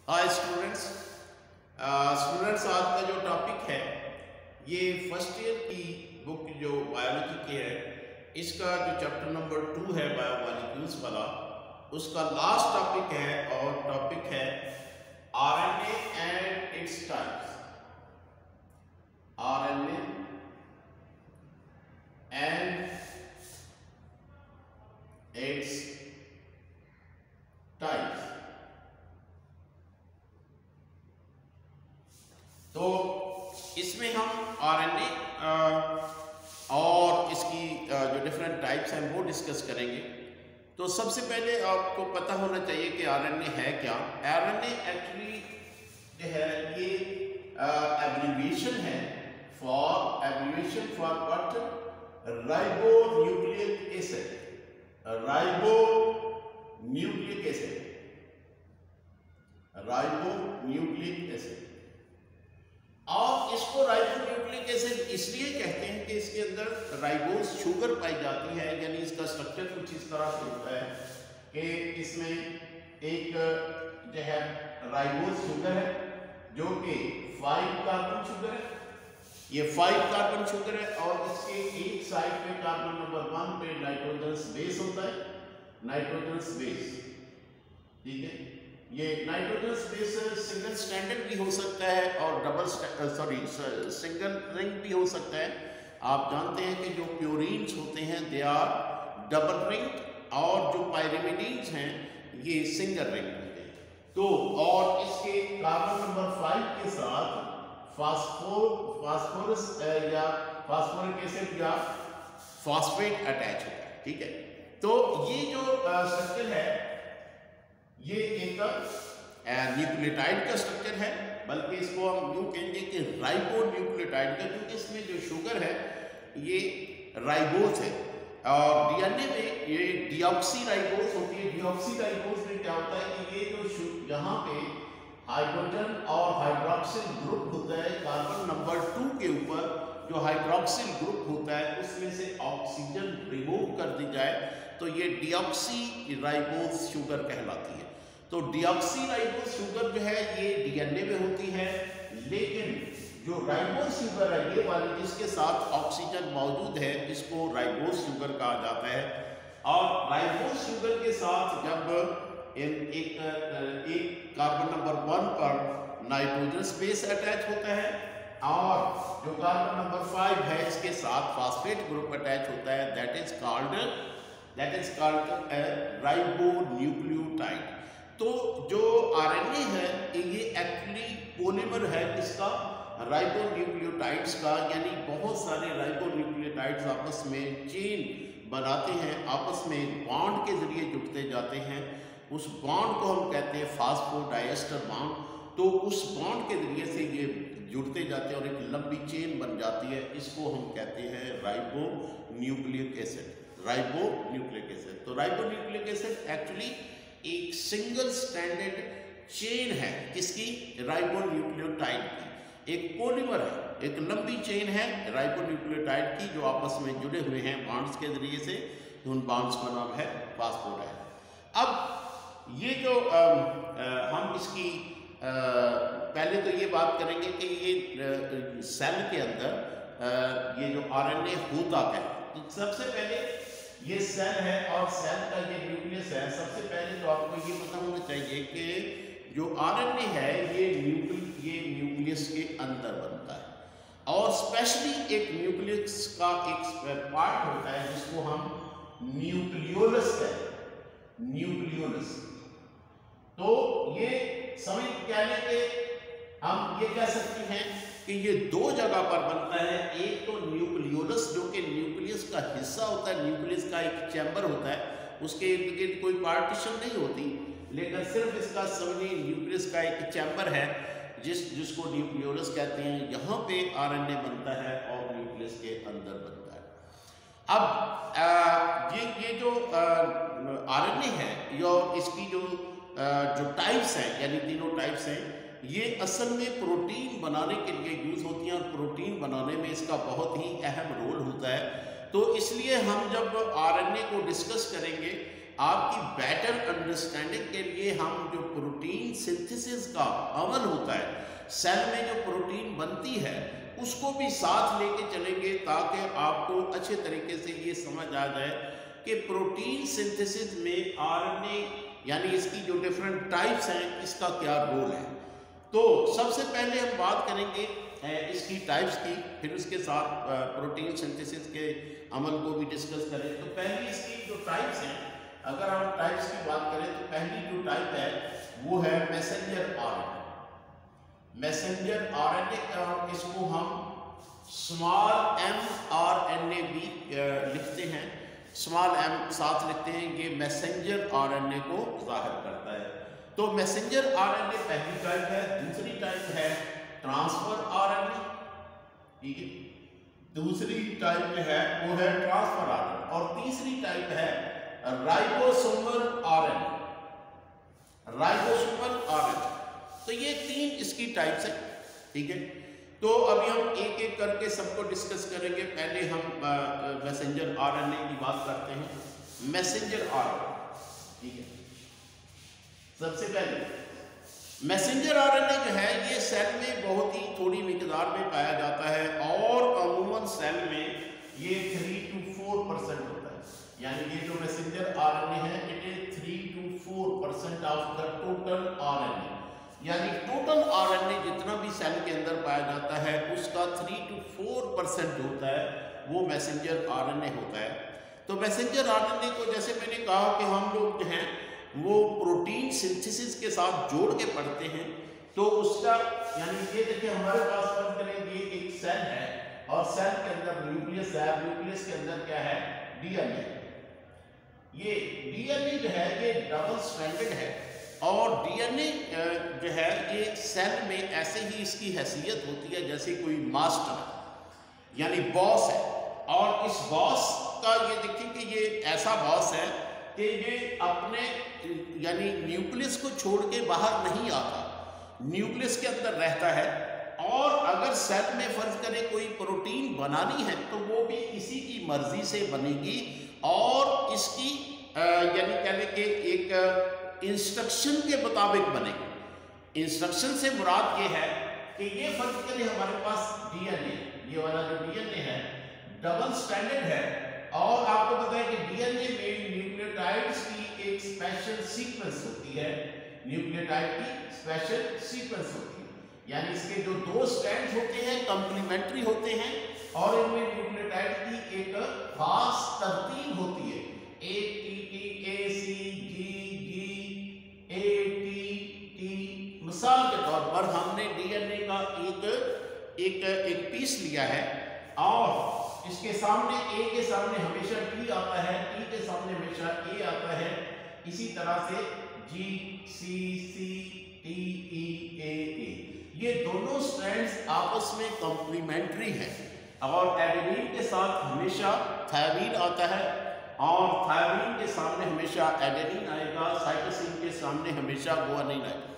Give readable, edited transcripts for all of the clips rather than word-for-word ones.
Hi students. Students आज का जो टॉपिक है ये फर्स्ट ईयर की बुक जो बायोलॉजी की है, इसका जो चैप्टर नंबर 2 है बायोमॉलिक्यूल्स वाला, उसका लास्ट टॉपिक है और टॉपिक है RNA and its types. RNA and its types. तो इसमें हम आरएनए और इसकी जो डिफरेंट टाइप्स हैं वो डिस्कस करेंगे। तो सबसे पहले आपको पता होना चाहिए कि आरएनए है क्या। आरएनए एक्चुअली जो है ये एब्रिविएशन है for what? Ribonucleic acid. Ribonucleic acid. और इसको राइबोन्यूक्लिक एसिड इसलिए कहते हैं कि इसके अंदर राइबोज शुगर पाई जाती है, यानी इसका स्ट्रक्चर कुछ इस तरह से होता है कि इसमें एक जो है राइबोज शुगर है जो कि 5 कार्बन शुगर है। ये 5 कार्बन शुगर है और इसके एक साइड पे कार्बन नंबर 1 पे नाइट्रोजनस बेस होता है, नाइट्रोजनस बेस। ठीक है, ये नाइट्रोजनस बेस सिंगल स्ट्रैंडेड भी हो सकता है और सिंगल रिंग भी हो सकता है। आप जानते हैं कि जो प्योरीन्स होते हैं दे आर डबल रिंग और जो पायरिमिडीन्स हैं ये सिंगल रिंग होते हैं। तो और इसके कार्बन नंबर 5 के साथ फास्फोरस या फास्फोरिक एसिड या फॉस्फेट अटैच होता है। ठीक है, तो ये जो स्ट्रक्चर है ये एक न्यूक्लियोटाइड का स्ट्रक्चर है, बल्कि इसको हम यूँ कहेंगे कि राइबोन्यूक्लियोटाइड का, क्योंकि इसमें जो शुगर है ये राइबोज है। और डीएनए में ये डीऑक्सी राइबोज होती है। डीऑक्सी राइबोज में क्या होता है कि ये जो यहाँ पे हाइड्रोजन और हाइड्रोक्सिल ग्रुप होता है कार्बन नंबर 2 के ऊपर, जो हाइड्रोक्सिल ग्रुप होता है उसमें से ऑक्सीजन रिमूव कर दी जाए तो ये डीऑक्सी राइबोज शुगर कहलाती है। तो डीऑक्सी राइबोज शुगर जो है ये डीएनए में होती है, लेकिन जो राइबोज शुगर है ये वाली जिसके साथ ऑक्सीजन मौजूद है इसको राइबोज शुगर कहा जाता है। और राइबोज शुगर के साथ जब एक कार्बन नंबर 1 पर नाइट्रोजन स्पेस अटैच होता है और जो कार्बन नंबर 5 है इसके साथ फास्फेट ग्रुप अटैच होता है, दैट इज कॉल्ड राइबोन्यूक्लियोटाइड। तो जो आरएनए है ये एक्चुअली पॉलीमर है इसका राइबोन्यूक्लियोटाइड्स का, यानी बहुत सारे राइबोन्यूक्लियोटाइड्स आपस में चेन बनाते हैं, आपस में बॉन्ड के जरिए जुड़ते जाते हैं। उस बॉन्ड को हम कहते हैं फास्फोडाइएस्टर बॉन्ड। तो उस बॉन्ड के जरिए से ये जुड़ते जाते हैं और एक लंबी चेन बन जाती है, इसको हम कहते हैं राइबोन्यूक्लिक एसिड। राइबोन्यूक्लिक एसिड, तो राइबोन्यूक्लिक एसिड एक्चुअली एक सिंगल स्ट्रैंडेड चेन है किसकी? राइबोन्यूक्लियोटाइड की। एक पॉलीमर है, एक लंबी चेन है राइबोन्यूक्लियोटाइड की जो आपस में जुड़े हुए हैं बॉन्ड्स के जरिए से। उन बॉन्ड्स का नाम है फास्फोडाइड। अब ये जो हम इसकी पहले तो ये बात करेंगे कि ये सेल के अंदर ये जो आरएनए होता है, तो सबसे पहले ये सेल है और सेल का ये न्यूक्लियस है। सबसे पहले तो आपको ये पता होना चाहिए कि जो आरएनए है ये न्यूक्लियस के अंदर बनता है और स्पेशली एक न्यूक्लियस का एक पार्ट होता है जिसको हम न्यूक्लियोलस कहते हैं। न्यूक्लियोलस, तो ये समझ क्या लेके हम ये कह सकते हैं कि ये 2 जगह पर बनता है। एक तो न्यूक्लियोलस जो कि न्यूक्लियस का हिस्सा होता है, न्यूक्लियस का एक चैम्बर होता है, उसके इर्द गिर्द कोई पार्टीशन नहीं होती, लेकिन सिर्फ इसका समझिए न्यूक्लियस का एक चैम्बर है जिसको न्यूक्लियोलस कहते हैं। यहाँ पे आरएनए बनता है और न्यूक्लियस के अंदर बनता है। अब ये जो आरएनए है या इसकी जो टाइप्स हैं, यानी तीनों टाइप्स हैं, ये असल में प्रोटीन बनाने के लिए यूज़ होती हैं और प्रोटीन बनाने में इसका बहुत ही अहम रोल होता है। तो इसलिए हम जब आरएनए को डिस्कस करेंगे आपकी बेटर अंडरस्टैंडिंग के लिए हम जो प्रोटीन सिंथेसिस का अमल होता है, सेल में जो प्रोटीन बनती है, उसको भी साथ लेके चलेंगे ताकि आपको अच्छे तरीके से ये समझ आ जाए कि प्रोटीन सिंथेसिस में आरएनए यानी इसकी जो डिफरेंट टाइप्स हैं, इसका क्या रोल है। तो सबसे पहले हम बात करेंगे इसकी टाइप्स की, फिर उसके साथ प्रोटीन सिंथेसिस के अमल को भी डिस्कस करें। तो पहली इसकी जो टाइप्स हैं, अगर हम टाइप्स की बात करें तो पहली जो टाइप है वो है मैसेंजर आरएनए। मैसेंजर आरएनए, और इसको हम स्मॉल mRNA भी लिखते हैं, स्मॉल m साथ लिखते हैं। ये मैसेंजर आरएनए को जाहिर करता है। तो मैसेंजर आरएनए पहली टाइप है। दूसरी टाइप है ट्रांसफर आरएनए, ठीक है, दूसरी टाइप है वो है ट्रांसफर आरएनए, और तीसरी टाइप है राइबोसोमल आरएनए, राइबोसोमल आरएनए। तो ये तीन इसकी टाइप्स है, ठीक है। तो अभी हम एक एक करके सबको डिस्कस करेंगे। पहले हम मैसेंजर आरएनए की बात करते हैं। मैसेंजर आरएनए, ठीक है। सबसे पहले मैसेंजर आरएनए जो है ये सेल में बहुत ही थोड़ी मिकदार में पाया जाता है, और अमूमन सेल में ये 3 to 4% होता है। यानी ये जो मैसेंजर आरएनए है, it is 3 to 4% of the total RNA. यानी टोटल आरएनए जितना भी सेल के अंदर पाया जाता है, उसका 3 to 4% होता है, वो मैसेंजर आरएनए होता है। तो मैसेंजर आरएनए को जैसे मैंने कहा कि हम लोग जो हैं वो प्रोटीन सिंथेसिस के साथ जोड़ के पढ़ते हैं। तो उसका यानी ये देखिए, हमारे पास फर्ज करें ये एक सेल है, और सेल के अंदर न्यूक्लियस है, न्यूक्लियस के अंदर क्या है, डीएनए। ये डीएनए जो है ये डबल स्ट्रैंडेड है, और डीएनए जो है ये सेल में ऐसे ही इसकी हैसियत होती है जैसे कोई मास्टर यानी बॉस है। और इस बॉस का ये देखिए कि ये ऐसा बॉस है कि ये अपने यानी न्यूक्लियस को छोड़ के बाहर नहीं आता, न्यूक्लियस के अंदर रहता है। और अगर सेल में फर्ज करें कोई प्रोटीन बनानी है तो वो भी इसी की मर्जी से बनेगी, और इसकी यानी कह लें कि एक इंस्ट्रक्शन के मुताबिक बनेगी। इंस्ट्रक्शन से मुराद ये है कि ये फर्ज करें हमारे पास डीएनए, ये वाला जो डीएनए है डबल स्ट्रैंडेड है, और आपको पता है कि डीएनए में न्यूक्लियोटाइड्स की एक स्पेशल सीक्वेंस होती है, न्यूक्लियोटाइड की स्पेशल सीक्वेंस होती है। यानी इसके जो दो स्ट्रैंड्स होते हैं कंप्लीमेंट्री होते हैं, और इनमें न्यूक्लियोटाइड की एक खास तरतीब होती है, A T T A C G G A T T. मिसाल के तौर पर हमने डीएनए का एक पीस लिया है, और इसके सामने ए के सामने हमेशा टी आता है, टी के सामने हमेशा ए आता है, इसी तरह से जी सी सी टी ई ए ए। ये दोनों स्ट्रैंड्स आपस में कॉम्प्लीमेंट्री हैं, और एडेनिन के साथ हमेशा थायमीन आता है, और थायमीन के सामने हमेशा एडेनिन आएगा, साइटोसिन के सामने हमेशा गुआनिन आएगा।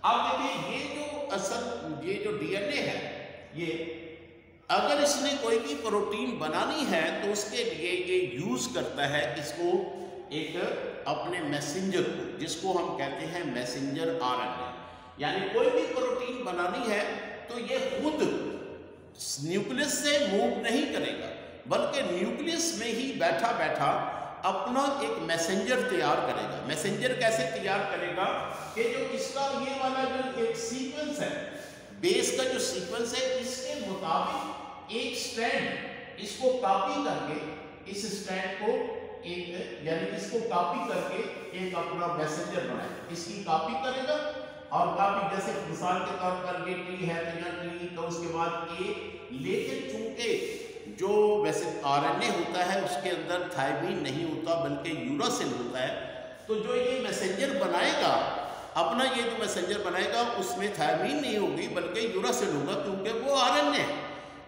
अब देखिए ये जो असल ये जो डीएनए है, ये अगर इसने कोई भी प्रोटीन बनानी है तो उसके लिए ये यूज करता है इसको एक अपने मैसेंजर को, जिसको हम कहते हैं मैसेंजर आरएनए। यानी कोई भी प्रोटीन बनानी है तो ये खुद न्यूक्लियस से मूव नहीं करेगा, बल्कि न्यूक्लियस में ही बैठा बैठा अपना एक मैसेंजर तैयार करेगा। मैसेंजर कैसे तैयार करेगा कि जो इसका ये वाला जो एक सीक्वेंस है, बेस का जो सीक्वेंस है, इसके मुताबिक एक स्ट्रैंड इसको कॉपी करके, इस स्ट्रैंड को एक यानी इसको कॉपी करके एक अपना मैसेंजर बनाएगा, इसकी कॉपी करेगा। और कॉपी जैसे मिसाल के तौर पर ये टी है तो यहाँ टी, तो उसके बाद ए, लेकिन चूंकि जो वैसे आरएनए होता है उसके अंदर थायमीन नहीं होता बल्कि यूरासिल होता है, तो जो ये मैसेंजर बनाएगा अपना, ये जो मैसेंजर बनाएगा उसमें थायमीन नहीं होगी बल्कि यूरासिल होगा, क्योंकि वो आरएनए है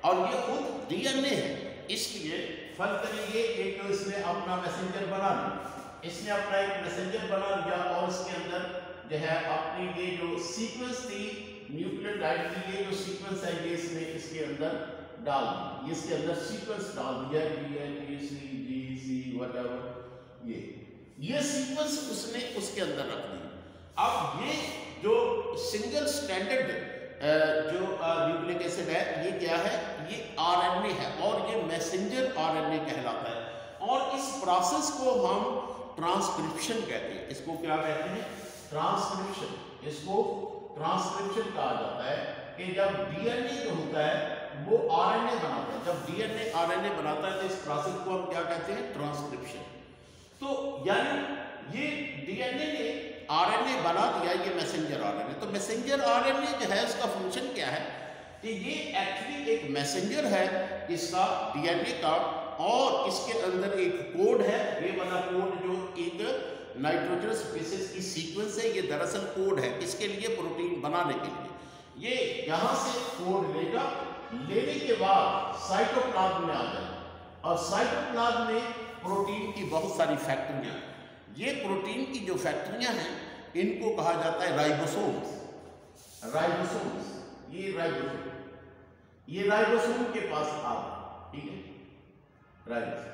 और ये खुद डीएनए है। इसलिए फर्ज करिए एक तो इसने अपना मैसेंजर बना लिया, इसने अपना एक मैसेंजर बना लिया, और इसके अंदर जो है अपनी ये जो सीक्वेंस थी न्यूक्लियोटाइड की, ये जो सीक्वेंस है ये इसने इसके अंदर डाल दी, इसके अंदर सीक्वेंस डाल दिया, डी सी जी सी व्हाटएवर ये। ये सीक्वेंस उसने उसके अंदर रख दी। अब ये जो सिंगल स्टैंडर्ड जो न्यूक्लिक एसिड है, ये क्या है, ये आरएनए है और ये मैसेंजर आरएनए कहलाता है। और इस प्रोसेस को हम ट्रांसक्रिप्शन कहते हैं। इसको क्या कहते हैं, ट्रांसक्रिप्शन। इसको ट्रांसक्रिप्शन कहा जाता है कि जब डीएनए जो होता है वो आरएनए बनाता है, जब डीएनए आरएनए बनाता है तो इस प्रोसेस को हम क्या कहते हैं, ट्रांसक्रिप्शन। तो यानी ये डीएनए ने आरएनए बना दिया, ये मैसेंजर आरएनए। तो मैसेंजर आरएनए जो है उसका फंक्शन क्या है कि ये एक्चुअली एक मैसेंजर है इसका डीएनए का, और इसके अंदर एक कोड है। ये वाला कोड जो एक नाइट्रोजनस बेसिस की सीक्वेंस है, ये दरअसल कोड है इसके लिए, प्रोटीन बनाने के लिए। ये यहां से कोड लेगा, लेने के बाद साइटोप्लाज्म में आ जाएगा और साइटोप्लाज्म में प्रोटीन की बहुत सारी फैक्ट्रियां। ये प्रोटीन की जो फैक्ट्रियां हैं इनको कहा जाता है राइबोसोम्स। राइबोसोम्स, ये राइबोसोम के पास आ गया, ठीक है, राइबोसोम।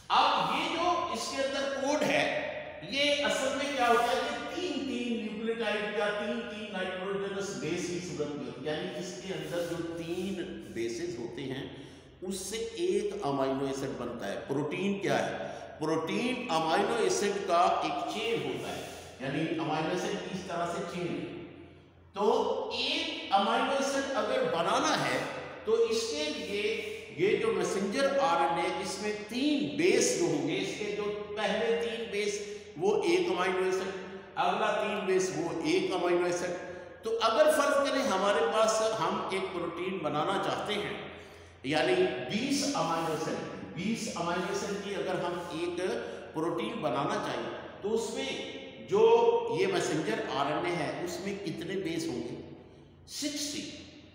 अब ये जो इसके अंदर कोड है, ये असल में क्या होता है कि तीन न्यूक्लियोटाइड या तीन नाइट्रोजनस बेस की सूरत में होती है। यानी इसके अंदर जो तीन बेसेस होते हैं उससे एक अमाइनो एसिड बनता है। प्रोटीन क्या है, प्रोटीन अमाइनो एसिड का एक चेन होता है, यानी अमाइनो एसिड इस तरह से चेन। तो एक अमाइनो एसिड अगर बनाना है तो इसके लिए ये जो मैसेंजर आरएनए, इसमें तीन बेस जो होंगे, इसके जो पहले तीन बेस वो एक अमाइनो एसिड, अगला तीन बेस वो एक अमाइनो एसिड। तो अगर फर्ज करें हमारे पास हम एक प्रोटीन बनाना चाहते हैं, यानी 20 अमाइनो एसिड की अगर हम एक प्रोटीन बनाना चाहिए तो उसमें जो ये मैसेंजर आरएनए है उसमें कितने बेस होंगे, 60।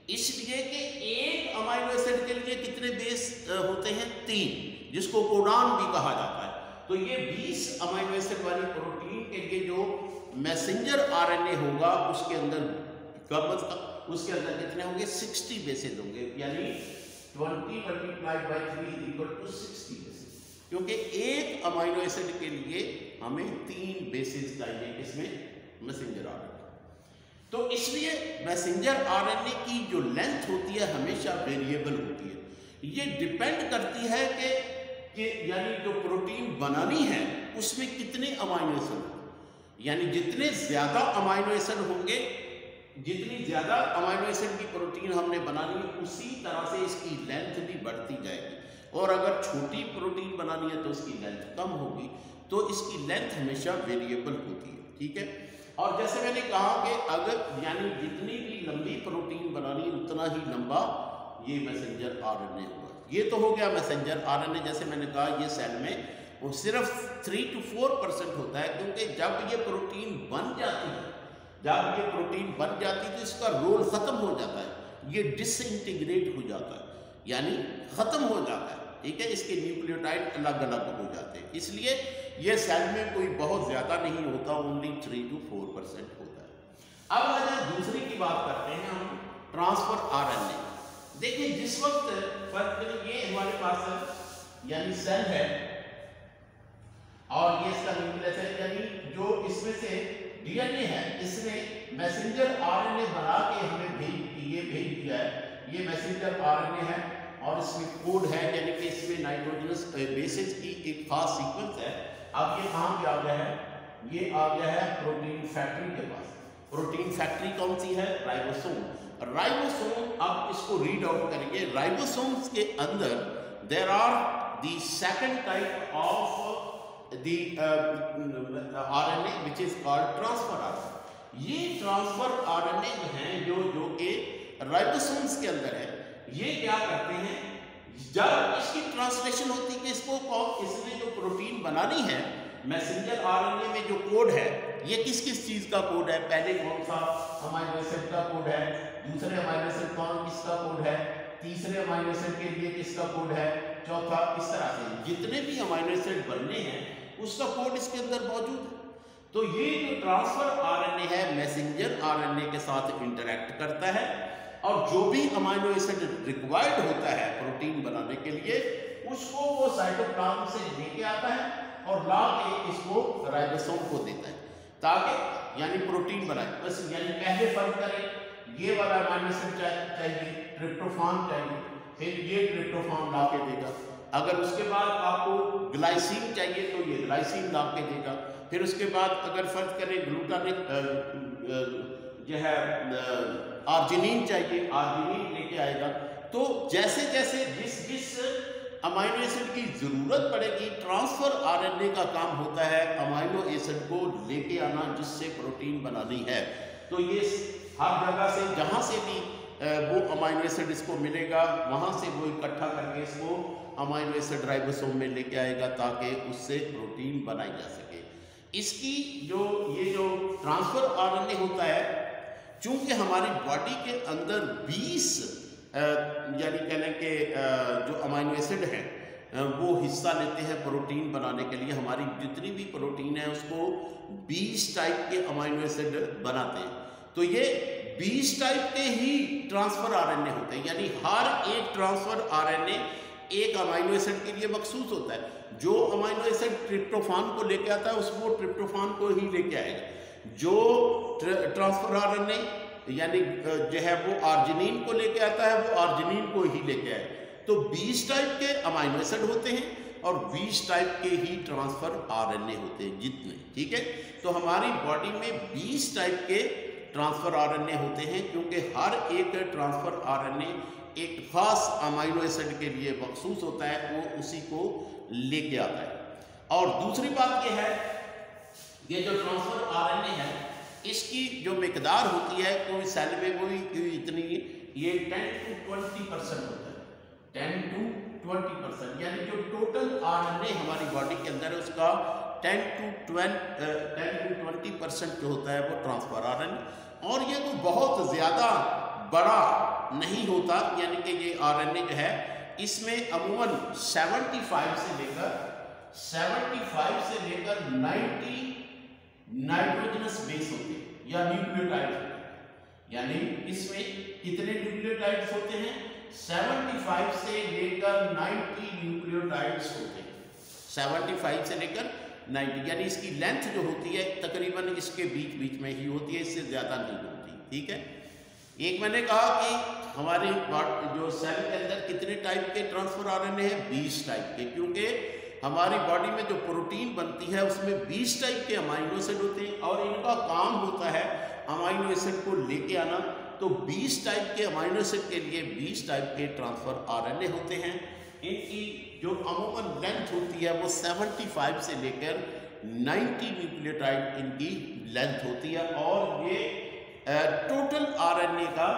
इसलिए कि एक अमाइनो एसिड के लिए कितने बेस होते हैं, 3, जिसको कोडान भी कहा जाता है। तो ये 20 अमाइनो एसिड वाली प्रोटीन के लिए जो मैसेंजर आरएनए होगा उसके अंदर उसके अंदर कितने होंगे, 60 बेसेस होंगे, यानी 20 multiplied by 3 equal to 60 bases. क्योंकि एक अमाइनो एसिड के लिए हमें 3 बेसेस चाहिए इसमें मैसेंजर आरएनए। तो इसलिए मैसेंजर आरएनए की जो लेंथ होती है हमेशा वेरिएबल होती है। ये डिपेंड करती है कि यानी जो प्रोटीन बनानी है उसमें कितने अमाइनो एसिड होंगे, यानी जितने ज्यादा अमाइनो एसिड होंगे, जितनी ज्यादा अमाइनो एसिड की प्रोटीन हमने बनानी है उसी तरह से इसकी लेंथ भी बढ़ती जाएगी। और अगर छोटी प्रोटीन बनानी है तो उसकी लेंथ कम होगी। तो इसकी लेंथ हमेशा वेरिएबल होती है, ठीक है। और जैसे मैंने कहा कि अगर यानी जितनी भी लंबी प्रोटीन बनानी उतना ही लंबा ये मैसेंजर आरएनए होगा। ये तो हो गया मैसेंजर आरएनए। जैसे मैंने कहा ये सेल में वो सिर्फ 3 to 4% होता है, क्योंकि जब ये प्रोटीन बन जाती है, तो इसका रोल खत्म हो जाता है, ये डिसइंटीग्रेट हो जाता है, यानी खत्म हो जाता है, ठीक है। इसके न्यूक्लियोटाइड अलग अलग हो जाते हैं, इसलिए ये सेल में कोई बहुत ज्यादा नहीं होता, ओनली 3 to 4% होता है। अब अगर दूसरी की बात करते हैं हम, ट्रांसफर आरएनए। देखिए जिस वक्त ये हमारे पास यानी सेल है और ये इसका न्यूक्लियस है, यानी जो इसमें से डीएनए है इसने मैसेंजर आरएनए बना के हमें भेज दिया है। ये मैसेंजर आरएनए है और इसमें कोड है, यानी कि इसमें नाइट्रोजनस बेसेस की एक खास सीक्वेंस है। अब ये कहाँ पे आ गया है, ये आ गया है प्रोटीन फैक्ट्री के पास। प्रोटीन फैक्ट्री कौन सी है, राइबोसोम। अब इसको रीड आउट करेंगे। राइबोसोम्स के अंदर there are the second type of the RNA which is called transfer RNA। ये ट्रांसफर RNA जो हैं जो कि राइबोसोम्स के अंदर है, ये क्या करते हैं, जब इसकी ट्रांसलेशन होती है कि इसने जो प्रोटीन बनानी है, मैसेंजर आरएनए में जो कोड है ये किस किस चीज का कोड है, पहले कौन सा अमाइनो एसिड का कोड है, दूसरे अमाइनो एसिड किसका कोड है, तीसरे अमाइनो एसिड के लिए किसका कोड है, चौथा, इस तरह से जितने भी अमाइनो एसिड बनने हैं उसका कोड इसके अंदर मौजूद है। तो ये जो ट्रांसफर आरएनए है मैसेंजर आरएनए के साथ इंटरैक्ट करता है और जो भी अमाइनो एसिड रिक्वायर्ड होता है प्रोटीन बनाने के लिए उसको वो साइटोप्लाज्म से लेके आता है और ला के इसको राइबोसोम को देता है ताकि यानी प्रोटीन बनाए। बस यानी पहले फर्क करें, ये वाला अमीनो एसिड चाहिए, ट्रिप्टोफान चाहिए, फिर ये ट्रिप्टोफान ला के देगा। अगर उसके बाद आपको ग्लाइसिन चाहिए तो ये ग्लाइसिन ला के देगा। फिर उसके बाद अगर फर्ज करें ग्लूटामिक जो है आर्जिनिन चाहिए, आर्जिनिन लेके आएगा। तो जैसे जैसे जिस अमीनो एसिड की जरूरत पड़ेगी, ट्रांसफर आरएनए का काम होता है अमीनो एसिड को लेके आना जिससे प्रोटीन बनानी है। तो ये हर जगह से जहाँ से भी वो अमीनो एसिड इसको मिलेगा वहाँ से वो इकट्ठा करके इसको अमीनो एसिड राइबोसोम में लेके आएगा ताकि उससे प्रोटीन बनाई जा सके। इसकी ये जो ट्रांसफर आरएनए होता है, चूंकि हमारी बॉडी के अंदर 20 यानी कहने के जो अमीनो एसिड हैं वो हिस्सा लेते हैं प्रोटीन बनाने के लिए। हमारी जितनी भी प्रोटीन है उसको 20 टाइप के अमीनो एसिड बनाते हैं। तो ये 20 टाइप के ही ट्रांसफर आरएनए होते हैं, यानी हर एक ट्रांसफर आरएनए एक अमीनो एसिड के लिए मखसूस होता है। जो अमीनो एसिड ट्रिप्टोफान को लेके आता है उसको ट्रिप्टोफान को ही लेके आएगा। जो ट्रांसफर आरएनए यानी जो है वो आर्जिनिन को लेके आता है वो आर्जिनिन को ही लेके आए। तो 20 टाइप के अमीनो एसिड होते हैं और 20 टाइप के ही ट्रांसफर आरएनए होते हैं जितने, ठीक है। तो हमारी बॉडी में 20 टाइप के ट्रांसफर आरएनए होते हैं क्योंकि हर एक ट्रांसफर आरएनए एक खास अमीनो एसिड के लिए मखसूस होता है, वो उसी को लेके आता है। और दूसरी बात यह है, ये जो ट्रांसफर आरएनए है इसकी जो मिकदार होती है कोई सेल में वो इतनी, ये 10 to 20% होता है, 10 to 20%, यानी जो टोटल आरएनए हमारी बॉडी के अंदर है उसका 10 to 20% जो होता है वो ट्रांसफर आरएनए। और ये तो बहुत ज़्यादा बड़ा नहीं होता, यानी कि ये आरएनए जो है इसमें अमूमन 75 से लेकर 90 नाइट्रोजनस बेस होते हैं या न्यूक्लियोटाइड होते हैं। यानी इसमें कितने न्यूक्लियोटाइड्स होते हैं? 75 से लेकर 90 न्यूक्लियोटाइड्स होते हैं। 75 से लेकर 90, यानी इसकी लेंथ जो होती है तकरीबन इसके बीच बीच में ही होती है, इससे ज़्यादा नहीं होती, ठीक है। एक मैंने कहा कि हमारी जो सेल के अंदर कितने टाइप के ट्रांसफर आरएनए हैं? 20 टाइप के, क्योंकि हमारी बॉडी में जो प्रोटीन बनती है उसमें 20 टाइप के अमीनो एसिड होते हैं और इनका काम होता है अमीनो एसिड को लेके आना। तो 20 टाइप के अमीनो एसिड के लिए 20 टाइप के ट्रांसफर आरएनए होते हैं। इनकी जो अमूमन लेंथ होती है वो 75 से लेकर 90 न्यूक्लियोटाइड इनकी लेंथ होती है और ये टोटल आरएनए का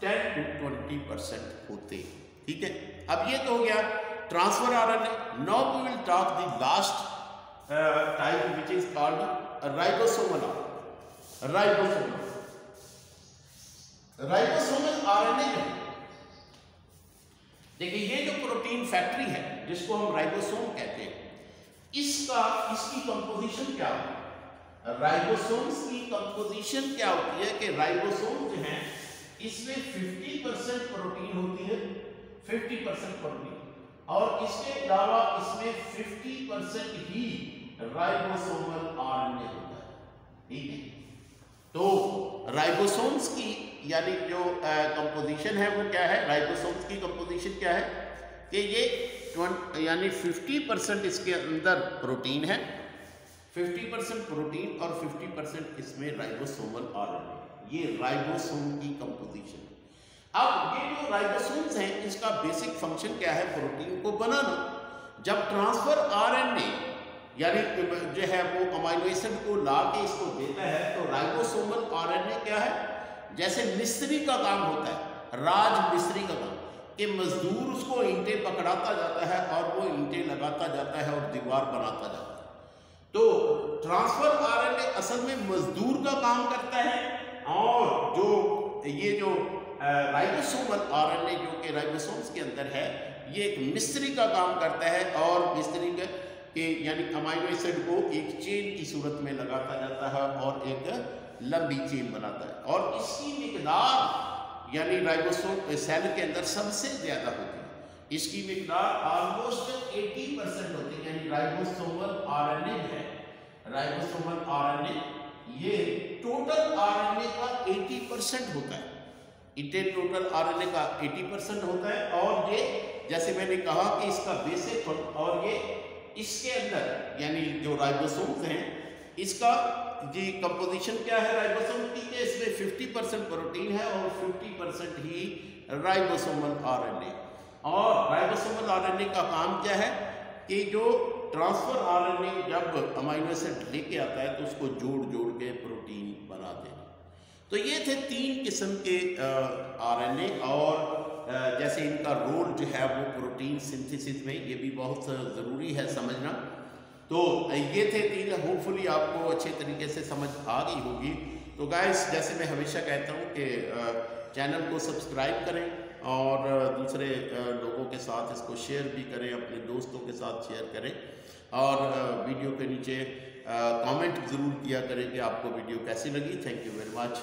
10 to 20% होते हैं, ठीक है। अब ये तो हो गया transfer RNA. Now we will talk the last type which is called ribosomal RNA. देखिए ये जो प्रोटीन फैक्ट्री है जिसको हम राइबोसोम कहते हैं, इसकी कंपोजिशन क्या होती है? राइबोसोम्स की कंपोजिशन क्या होती है कि राइबोसोम जो है इसमें 50% प्रोटीन होती है, 50% प्रोटीन, और इसके अलावा इसमें 50% ही राइबोसोमल आरएनए होता है, ठीक है। तो राइबोसोम्स की यानी जो कंपोजिशन है वो क्या है? राइबोसोम्स की कंपोजिशन क्या है कि ये यानी 50% इसके अंदर प्रोटीन है, 50% प्रोटीन और 50% इसमें राइबोसोमल आरएनए, ये राइबोसोम की कंपोजिशन। अब ये जो राइबोसोम्स हैं इसका बेसिक फंक्शन क्या है? प्रोटीन को बनाना। जब ट्रांसफर आरएनए यानी जो है वो अमीनो एसिड को ला के इसको देता है तो राइबोसोमल आरएनए क्या है? जैसे मिस्त्री का काम होता है, राज मिस्त्री का काम, कि मजदूर उसको ईंटें पकड़ाता जाता है और वो ईंटें लगाता जाता है और दीवार बनाता जाता है। तो ट्रांसफर आरएनए असल में मजदूर का काम करता है और ये जो राइबोसोमल आरएनए जो कि राइबोसोम्स के अंदर है ये एक मिस्त्री का काम करता है और मिस्त्री के यानी अमीनो एसिड को एक चेन की सूरत में लगाता जाता है और एक लंबी चेन बनाता है और इसकी मिकदार यानी राइबोसोम सेल के अंदर सबसे ज़्यादा होती है। इसकी मिकदार ऑलमोस्ट 80% होती है, यानी राइबोसोमल आरएनए है, राइबोसोमल आरएनए ये टोटल आरएनए का 80% होता है। इटे टोटल आरएनए का 80% होता है। और ये जैसे मैंने कहा कि इसका बेसिक और ये इसके अंदर यानी जो राइबोसोम्स हैं इसका जी कंपोजिशन क्या है राइबोसोम की, कि इसमें 50% प्रोटीन है और 50% ही राइबोसोमल आरएनए। और राइबोसोमल आरएनए का काम क्या है कि जो ट्रांसफर आरएनए जब अमीनो एसिड लेके आता है तो उसको जोड़ जोड़ के प्रोटीन बना देना। तो ये थे 3 किस्म के आरएनए और जैसे इनका रोल जो है वो प्रोटीन सिंथेसिस में, ये भी बहुत ज़रूरी है समझना। तो ये थे 3, होपफुली आपको अच्छे तरीके से समझ आ गई होगी। तो गाइस जैसे मैं हमेशा कहता हूँ कि चैनल को सब्सक्राइब करें और दूसरे लोगों के साथ इसको शेयर भी करें, अपने दोस्तों के साथ शेयर करें और वीडियो के नीचे कमेंट ज़रूर किया करें कि आपको वीडियो कैसी लगी। Thank you very much.